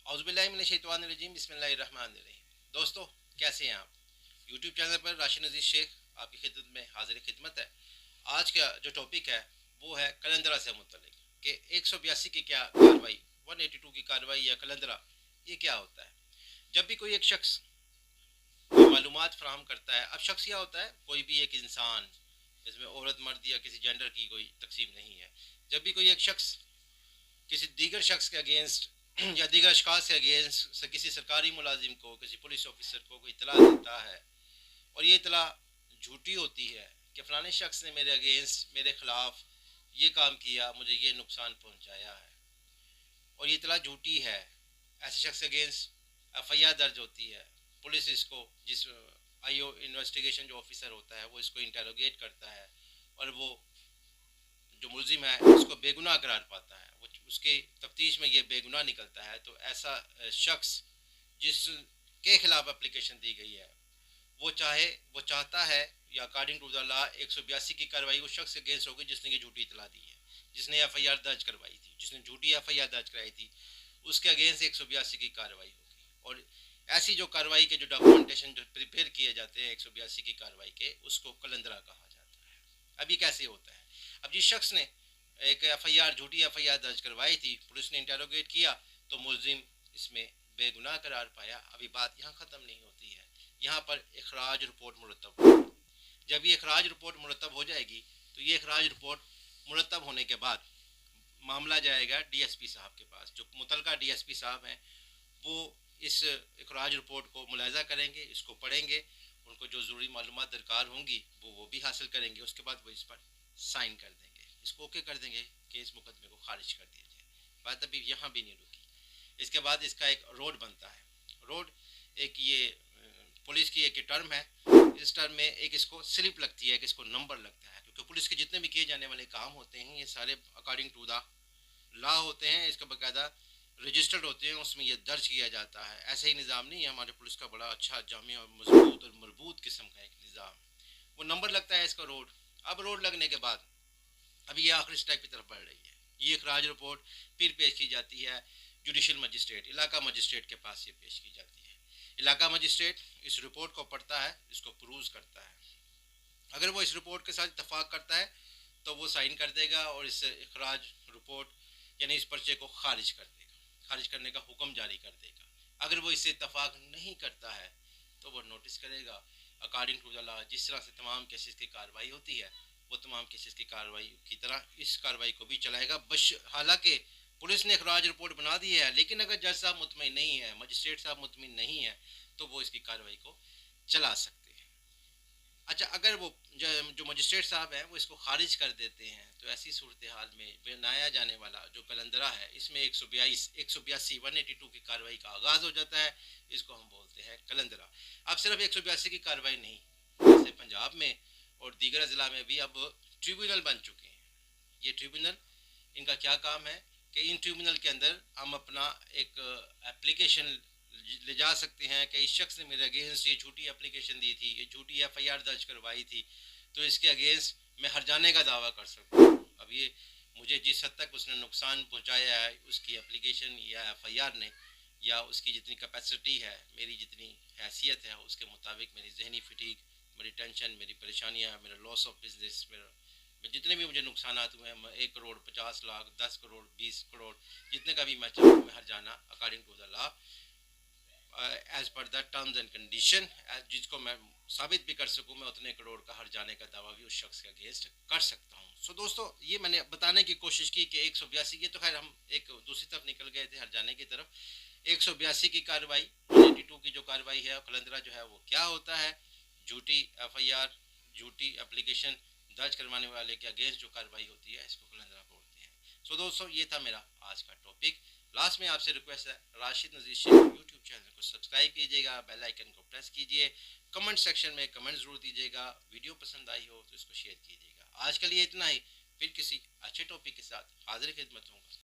औज़ुबिल्लाहिमिनश्शैतानिर्रजीम बिस्मिल्लाहिर्रहमानिर्रहीम। दोस्तों, कैसे हैं आप? यूट्यूब चैनल पर राशिद नज़ीर शेख आपकी खिदमत में हाजिर खिदमत है। आज का जो टॉपिक है वो है कलंदरा से मुतल्लिक कि 182 की क्या कार्रवाई, 182 की कार्रवाई या कलंदरा, ये क्या होता है? जब भी कोई एक शख्स कोई मालूमात फराहम करता है, अब शख्स क्या होता है, कोई भी एक इंसान, इसमें औरत मर्द या किसी जेंडर की कोई तकसीम नहीं है। जब भी कोई एक शख्स किसी दीगर शख्स के अगेंस्ट या दीगर अशखास के अगेंस्ट किसी सरकारी मुलाजिम को, किसी पुलिस ऑफिसर को कोई इतला देता है और ये इतला झूठी होती है कि फ़लाने शख्स ने मेरे अगेंस्ट, मेरे ख़िलाफ़ ये काम किया, मुझे ये नुकसान पहुंचाया है, और ये इतला झूठी है, ऐसे शख्स के अगेंस्ट एफ आई आर दर्ज होती है। पुलिस इसको, जिस आई ओ इन्वेस्टिगेशन जो ऑफिसर होता है, वो इसको इंटेरोगेट करता है और वो जो मुलजिम है उसको बेगुनाह करार पाता है। वो उसके तफ्तीश में ये बेगुनाह निकलता है, तो ऐसा शख्स जिसके खिलाफ एप्लीकेशन दी गई है, वो चाहता है, या अकॉर्डिंग टू द लॉ 182 की कार्रवाई उस शख्स के अगेंस्ट होगी जिसने ये झूठी इतला दी है, जिसने एफआईआर दर्ज करवाई थी, जिसने झूठी एफआईआर दर्ज कराई थी, उसके अगेंस्ट 182 की कार्रवाई होगी। और ऐसी जो कार्रवाई के जो डॉक्यूमेंटेशन जो प्रिपेयर किए जाते हैं 182 की कार्रवाई के, उसको कलंदरा कहा जाता है। अब ये कैसे होता है? अब जिस शख्स ने एक एफआईआर, झूठी एफआईआर दर्ज करवाई थी, पुलिस ने इंटेरोगेट किया तो मुलजिम इसमें बेगुनाह करार पाया। अभी बात यहाँ ख़त्म नहीं होती है, यहाँ पर इखराज रिपोर्ट मुरतब होगी। जब ये इखराज रिपोर्ट मुरतब हो जाएगी तो ये इखराज रिपोर्ट मुरतब होने के बाद मामला जाएगा डीएसपी साहब के पास। जो मुतलका डीएसपी साहब हैं, वो इस इखराज रिपोर्ट को मुलायजा करेंगे, इसको पढ़ेंगे, उनको जो ज़रूरी मालूमात दरकार होंगी वो भी हासिल करेंगे। उसके बाद वो इस पर साइन कर देंगे, इसको ओके कर देंगे कि इस मुकदमे को खारिज कर दिया जाए। बात अभी यहाँ भी नहीं रुकी। इसके बाद इसका एक रोड बनता है। रोड एक ये पुलिस की एक टर्म है। इस टर्म में एक इसको स्लिप लगती है, कि इसको नंबर लगता है, क्योंकि पुलिस के जितने भी किए जाने वाले काम होते हैं ये सारे अकॉर्डिंग टू द लॉ होते हैं, इसका बाकायदा रजिस्टर्ड होते हैं, उसमें ये दर्ज किया जाता है। ऐसे ही निज़ाम नहीं है, हमारे पुलिस का बड़ा अच्छा जामिया और मजबूत और मरबूत किस्म का एक निज़ाम। वो नंबर लगता है इसका रोड। अब रोड लगने के बाद अभी ये आखिरी स्टेप की तरफ बढ़ रही है। ये इखराज रिपोर्ट फिर पेश की जाती है जुडिशल मजिस्ट्रेट, इलाका मजिस्ट्रेट के पास ये पेश की जाती है। इलाका मजिस्ट्रेट इस रिपोर्ट को पढ़ता है, इसको प्रूव करता है। अगर वो इस रिपोर्ट के साथ इतफाक़ करता है तो वो साइन कर देगा और इस इखराज रिपोर्ट यानी इस पर्चे को खारिज कर देगा, खारिज करने का हुक्म जारी कर देगा। अगर वो इससे इतफाक़ नहीं करता है तो वो नोटिस करेगा। अकॉर्डिंग टू द लॉ जिस तरह से तमाम केसेस की कार्रवाई होती है, वो तमाम केसेस की कार्रवाई की तरह इस कार्रवाई को भी चलाएगा। बश हालांकि पुलिस ने इखराज रिपोर्ट बना दी है, लेकिन अगर जज साहब मुतमिन नहीं है, मजिस्ट्रेट साहब मुतमिन नहीं है, तो वो इसकी कार्रवाई को चला सकते हैं। अच्छा, अगर वो जो मजिस्ट्रेट साहब हैं वो इसको खारिज कर देते हैं, तो ऐसी सूरत हाल में बनाया जाने वाला जो कलंदरा है, इसमें 182 182 की कार्रवाई का आगाज़ हो जाता है। इसको हम बोलते हैं कलंदरा। अब सिर्फ 182 की कार्रवाई नहीं, जैसे पंजाब में और दीगर ज़िला में भी अब ट्रिब्यूनल बन चुके हैं। ये ट्रिब्यूनल, इनका क्या काम है कि इन ट्रिब्यूनल के अंदर हम अपना एक एप्लीकेशन ले जा सकते हैं कि इस शख्स ने मेरे अगेंस्ट ये झूठी एप्लीकेशन दी थी, ये झूठी एफआईआर दर्ज करवाई थी, तो इसके अगेंस्ट मैं हर्जाने का दावा कर सकता हूँ। अब ये मुझे जिस हद तक उसने नुकसान पहुँचाया है उसकी एप्लीकेशन या एफआईआर ने, या उसकी जितनी कैपेसिटी है, मेरी जितनी हैसियत है, उसके मुताबिक मेरी जहनी फटीक, मेरी टेंशन, मेरी परेशानियाँ, मेरा लॉस ऑफ बिजनेस, मेरा जितने भी मुझे नुकसान हुए हैं, 1 करोड़ 50 लाख, 10 करोड़, 20 करोड़, जितने का भी मैं चाहूँ मैं हर्जाना according to the law as per the terms and conditions, जिसको मैं साबित भी कर सकूं, मैं उतने करोड़ का हर जाने का दावा भी उस शख्स के अगेंस्ट कर सकता हूं। सो दोस्तों, ये मैंने बताने की कोशिश की कि 182, ये तो खैर हम एक दूसरी तरफ निकल गए थे हर जाने की तरफ। 182 की कार्रवाई, 182 की जो कार्रवाई है, कलंदरा जो है वो क्या होता है, झूठी एफआईआर, झूठी एप्लीकेशन दर्ज करवाने वाले के अगेंस्ट जो कार्रवाई होती है, इसको कलंदरा बोलते हैं। सो दोस्तों, ये था मेरा आज का टॉपिक। लास्ट में आपसे रिक्वेस्ट है, राशिद नज़ीर शेख यूट्यूब चैनल को सब्सक्राइब कीजिएगा, बेल आइकन को प्रेस कीजिए, कमेंट सेक्शन में कमेंट ज़रूर दीजिएगा, वीडियो पसंद आई हो तो इसको शेयर कीजिएगा। आज के लिए इतना ही, फिर किसी अच्छे टॉपिक के साथ हाजिर खिदमत हूँ।